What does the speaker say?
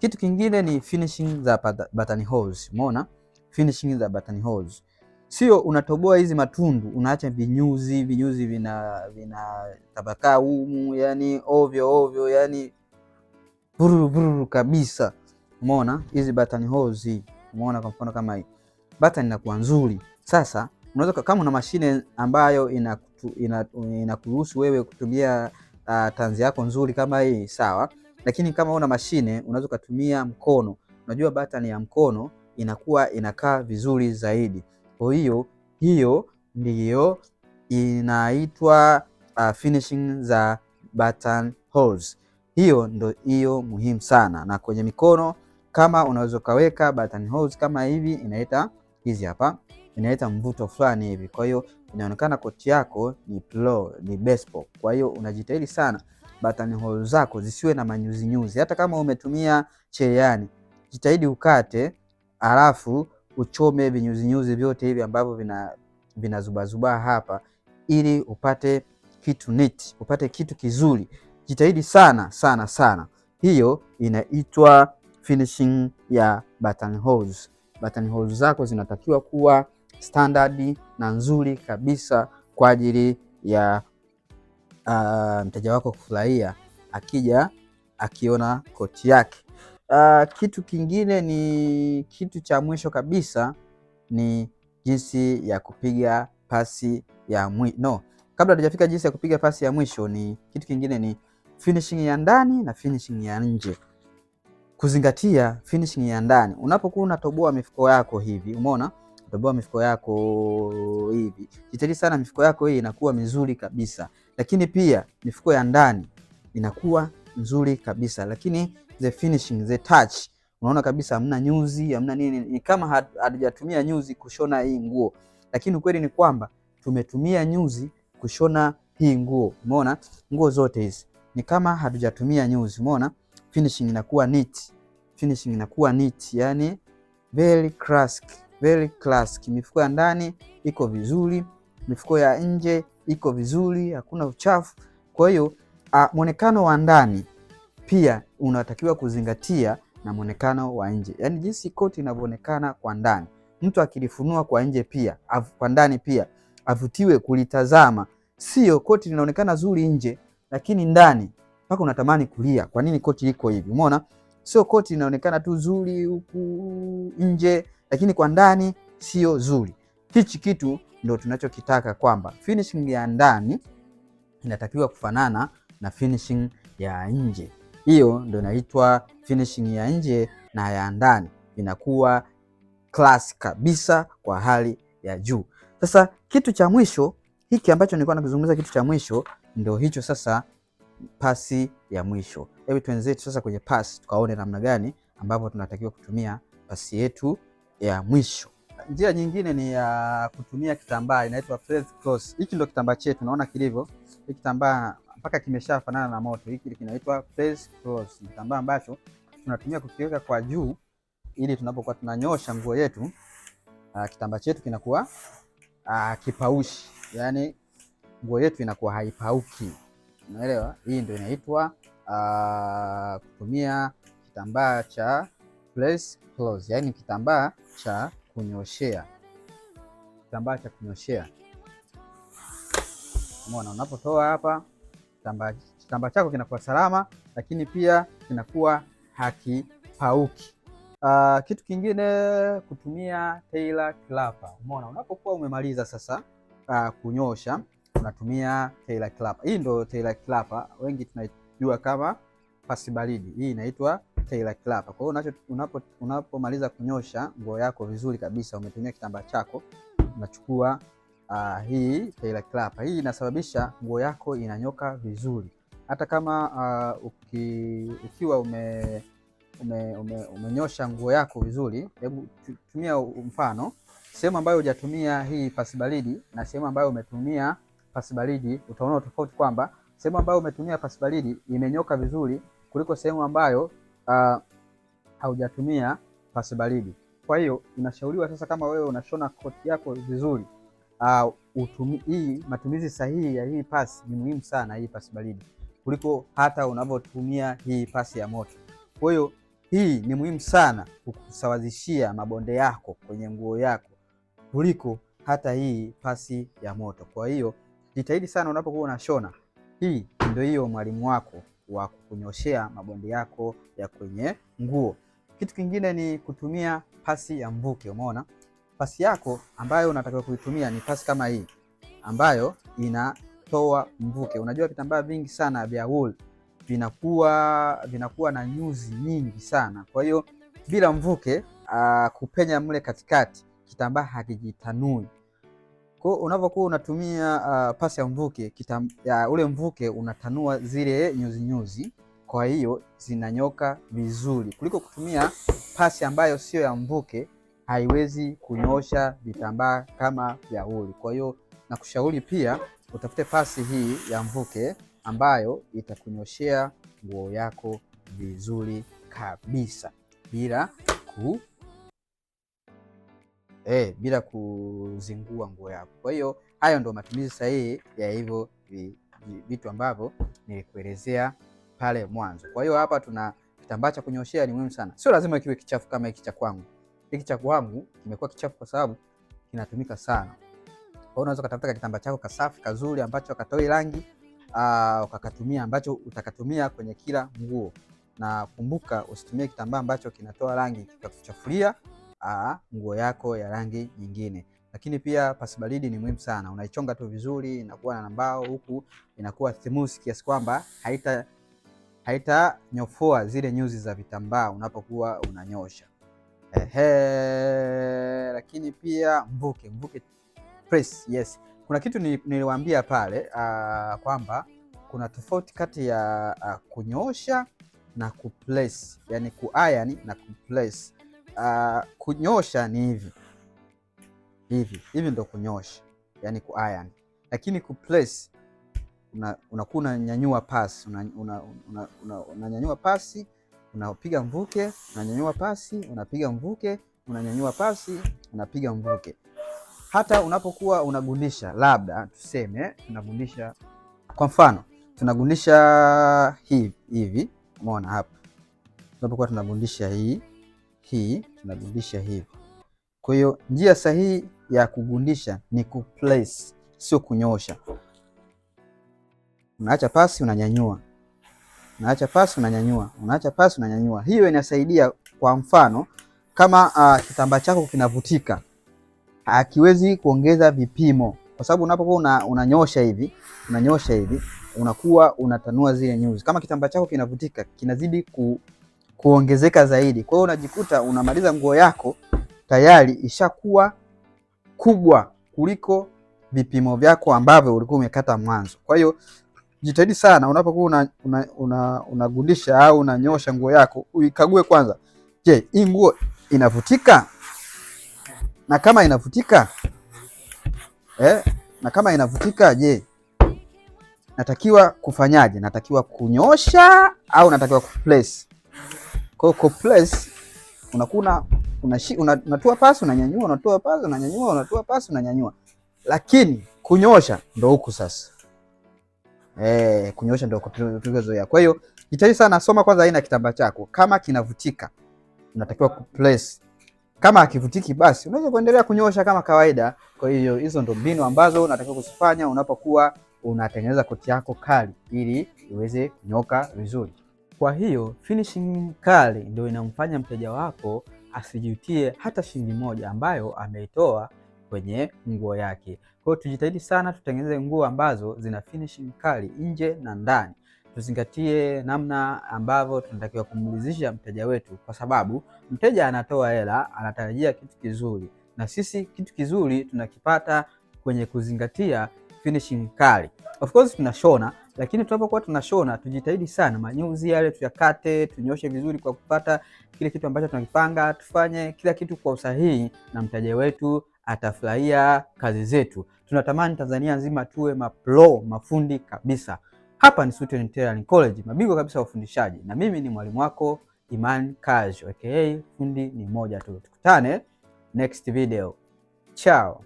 Kitu kingine ni finishing za button holes. Umeona? Finishing za button holes. Sio unatoboa hizi matundu, unaacha vinyuzi vina tabakaa humu, yani ovyo, yani bururu kabisa. Umeona? Hizi button holes hii. Umeona kwa mfano kama hii. Button inakuwa nzuri. Sasa unaweza kama una mashine ambayo inakuruhusu wewe kutumia tanzi yako nzuri kama hii, sawa. Lakini kama una mashine unaweza kutumia mkono. Unajua button ya mkono inakuwa inakaa vizuri zaidi. Kwa hiyo ndiyo inaitwa finishing za button holes. Hiyo muhimu sana. Na kwenye mikono kama unaweza kaweka button holes kama hivi, inaita hizi hapa, inaita mvuto fulani hivi. Kwa hiyo inaonekana koti yako ni pro, ni baseball. Kwa hiyo unajitahidi sana button holes zako zisiwe na manyuzi nyuzi. Hata kama umetumia cherehani, jitahidi ukate alafu uchome vinyuzi nyuzi vyote hivi ambavyo vinazubazuba hapa, ili upate kitu neat, upate kitu kizuri. Jitahidi sana sana sana. Hiyo inaitwa finishing ya button holes. Button holes zako zinatakiwa kuwa standard na nzuri kabisa kwa ajili ya mteja wako kufurahia akija akiona koti yake. Kitu kingine ni kitu cha mwisho kabisa ni jinsi ya kupiga pasi ya kabla hatujafika jinsi ya kupiga pasi ya mwisho, ni kitu kingine ni finishing ya ndani na finishing ya nje. Kuzingatia finishing ya ndani, unapokuwa unatoboa mifuko yako hivi, umeona, toboa mifuko yako hivi, jitahidi sana mifuko yako hii inakuwa mizuri kabisa, lakini pia mifuko ya ndani inakuwa nzuri kabisa. Lakini the finishing, the touch, unaona kabisa hamna nyuzi, hamna nini, ni kama hatujatumia nyuzi kushona hii nguo, lakini ukweli ni kwamba tumetumia nyuzi kushona hii nguo. Umeona, nguo zote hizi ni kama hatujatumia nyuzi. Umeona, finishing inakuwa neat, finishing inakuwa neat, yani very classic, very classic. Mifuko ya ndani iko vizuri, mifuko ya nje iko vizuri, hakuna uchafu. Kwa hiyo muonekano wa ndani pia unatakiwa kuzingatia na muonekano wa nje, yani jinsi koti inavyoonekana kwa ndani. Mtu akilifunua kwa nje pia kwa ndani pia avutiwe kulitazama. Sio koti linaonekana zuri nje, lakini ndani mpaka unatamani kulia, kwa nini koti liko hivi? Umeona, sio koti linaonekana tu zuri huku nje, lakini kwa ndani sio zuri. Hichi kitu ndio tunachokitaka, kwamba finishing ya ndani inatakiwa kufanana na finishing ya nje. Hiyo ndio inaitwa finishing ya nje na ya ndani, inakuwa class kabisa kwa hali ya juu. Sasa kitu cha mwisho hiki ambacho nilikuwa nakizungumza, kitu cha mwisho ndio hicho sasa, pasi ya mwisho. Hebu tuenzetu sasa kwenye pasi, tukaone namna gani ambapo tunatakiwa kutumia pasi yetu ya mwisho. Njia nyingine ni ya kutumia kitambaa, inaitwa press cloth. Hiki ndio kitambaa chetu, naona kilivyo. Hiki kitambaa mpaka kimeshafanana na moto. Hiki kinaitwa press cloth, kitambaa ambacho tunatumia kukiweka kwa juu, ili tunapokuwa tunanyosha nguo yetu, kitambaa chetu kinakuwa kipaushi, yani nguo yetu inakuwa haipauki. Unaelewa? Hii ndio inaitwa kutumia kitambaa cha press cloth, yani kitambaa cha kunyoshea, kitambaa cha kunyoshea. Umeona, unapotoa hapa kitambaa chako kinakuwa salama, lakini pia kinakuwa hakipauki. Kitu kingine, kutumia tailor clapper. Umeona, unapokuwa umemaliza sasa kunyosha, unatumia tailor clapper. Hii ndio tailor clapper, wengi tunajua kama pasi baridi. Hii inaitwa tailor clapper. Kwa hiyo unapomaliza kunyosha nguo yako vizuri kabisa, umetumia kitambaa chako, unachukua hii tailor clapper. Hii inasababisha nguo yako inanyoka vizuri. Hata kama ukiwa umenyosha nguo yako vizuri, hebu tumia mfano, sehemu ambayo hujatumia hii pasi baridi na sehemu ambayo umetumia pasi baridi, utaona tofauti kwamba sehemu ambayo umetumia pasi baridi imenyoka vizuri kuliko sehemu ambayo haujatumia pasi baridi. Kwa hiyo inashauriwa sasa, kama wewe unashona koti yako vizuri, hii matumizi sahihi ya hii pasi ni muhimu sana, hii pasi baridi, kuliko hata unavyotumia hii pasi ya moto. Kwa hiyo Hii ni muhimu sana kusawazishia mabonde yako kwenye nguo yako kuliko hata hii pasi ya moto. Kwa hiyo jitahidi sana unapokuwa unashona. Hii ndio hiyo mwalimu wako wa kukunyoshea mabonde yako ya kwenye nguo. Kitu kingine ni kutumia pasi ya mvuke. Umeona? Pasi yako ambayo unatakiwa kuitumia ni pasi kama hii ambayo inatoa mvuke. Unajua vitambaa vingi sana vya wool vinakuwa na nyuzi nyingi sana. Kwa hiyo bila mvuke kupenya mle katikati, kitambaa hakijitanui. Kwa hiyo unapokuwa unatumia pasi ya mvuke, ule mvuke unatanua zile nyuzi nyuzi, kwa hiyo zinanyoka vizuri kuliko kutumia pasi ambayo sio ya mvuke. Haiwezi kunyosha vitambaa kama vya wool. Kwa hiyo nakushauri pia utafute pasi hii ya mvuke ambayo itakunyoshea nguo yako vizuri kabisa bila kuzingua nguo yako. Kwa hiyo hayo ndio matumizi sahihi ya hivyo vitu ambavyo nilikuelezea pale mwanzo. Kwa hiyo hapa tuna kitambaa cha kunyoshea, ni muhimu sana. Sio lazima kiwe kichafu kama hiki cha kwangu. Hiki cha kwangu kimekuwa kichafu kwa sababu kinatumika sana. Kwa hiyo unaweza kutafuta kitambaa chako kasafi kazuri ambacho katoi rangi ukakatumia, ambacho utakatumia kwenye kila nguo. Na kumbuka usitumie kitambaa ambacho kinatoa rangi kikakuchafulia nguo yako ya rangi nyingine. Lakini pia pasi baridi ni muhimu sana. Unaichonga tu vizuri, inakuwa na mbao huku, inakuwa smooth kiasi kwamba haitanyofoa zile nyuzi za vitambaa unapokuwa unanyosha. Lakini pia mvuke press. Yes, kuna kitu niliwaambia pale kwamba kuna tofauti kati ya kunyosha na kupress, yani kuiron na kupress. Kunyosha ni hivi ndo kunyosha, yani kuiron. Lakini kupress unakuwa unanyanyua pasi, unanyanyua pasi, unapiga mvuke, unanyanyua pasi, unapiga mvuke, unanyanyua pasi, unapiga mvuke. Hata unapokuwa unagundisha, labda tuseme tunagundisha, kwa mfano tunagundisha hivi, umeona hapa, tunapokuwa tunagundisha hii tunagundisha hivi. Kwa hiyo njia sahihi ya kugundisha ni kuplace, sio kunyosha. Unaacha pasi unanyanyua, unaacha pasi unanyanyua, unaacha pasi unanyanyua. Hiyo inasaidia. Kwa mfano kama kitambaa chako kinavutika, hakiwezi kuongeza vipimo, kwa sababu unapokuwa unanyosha hivi unakuwa unatanua zile nyuzi. Kama kitambaa chako kinavutika, kinazidi kuongezeka zaidi. Kwa hiyo unajikuta unamaliza nguo yako tayari ishakuwa kubwa kuliko vipimo vyako ambavyo ulikuwa umekata mwanzo. Kwa hiyo jitahidi sana unapokuwa unagundisha au unanyosha nguo yako, uikague kwanza. Je, hii nguo inavutika? Na kama inavutika je, natakiwa kufanyaje? Natakiwa kunyosha au natakiwa kupress? Kwa hiyo kupress unakuwa unatoa pasi unanyanyua, unatoa pasi unanyanyua, unatoa pasi unanyanyua. Lakini kunyosha ndo huku sasa. Kunyosha ndo tulizozoea. Kwa hiyo jitahidi sana, soma kwanza aina ya kitambaa chako. Kama kinavutika unatakiwa kupress. Kama hakivutiki basi unaweza kuendelea kunyosha kama kawaida. Kwa hiyo hizo ndo mbinu ambazo unatakiwa kuzifanya unapokuwa unatengeneza koti yako kali ili iweze kunyoka vizuri. Kwa hiyo finishing kali ndio inamfanya mteja wako asijutie hata shilingi moja ambayo ameitoa kwenye nguo yake. Kwa hiyo tujitahidi sana tutengeneze nguo ambazo zina finishing kali nje na ndani. Tuzingatie namna ambavyo tunatakiwa kumridhisha mteja wetu, kwa sababu mteja anatoa hela, anatarajia kitu kizuri, na sisi kitu kizuri tunakipata kwenye kuzingatia finishing kali. Of course tunashona, lakini tunapokuwa tunashona tujitahidi sana manyuzi yale tuyakate, tunyoshe vizuri kwa kupata kile kitu ambacho tunakipanga. Tufanye kila kitu kwa usahihi na mteja wetu atafurahia kazi zetu. Tunatamani Tanzania nzima tuwe mafundi kabisa. Hapa ni Suti Tailoring College, mabingwa kabisa wa ufundishaji, na mimi ni mwalimu wako Imani Kajo aka fundi ni moja tu. Tukutane next video. Ciao.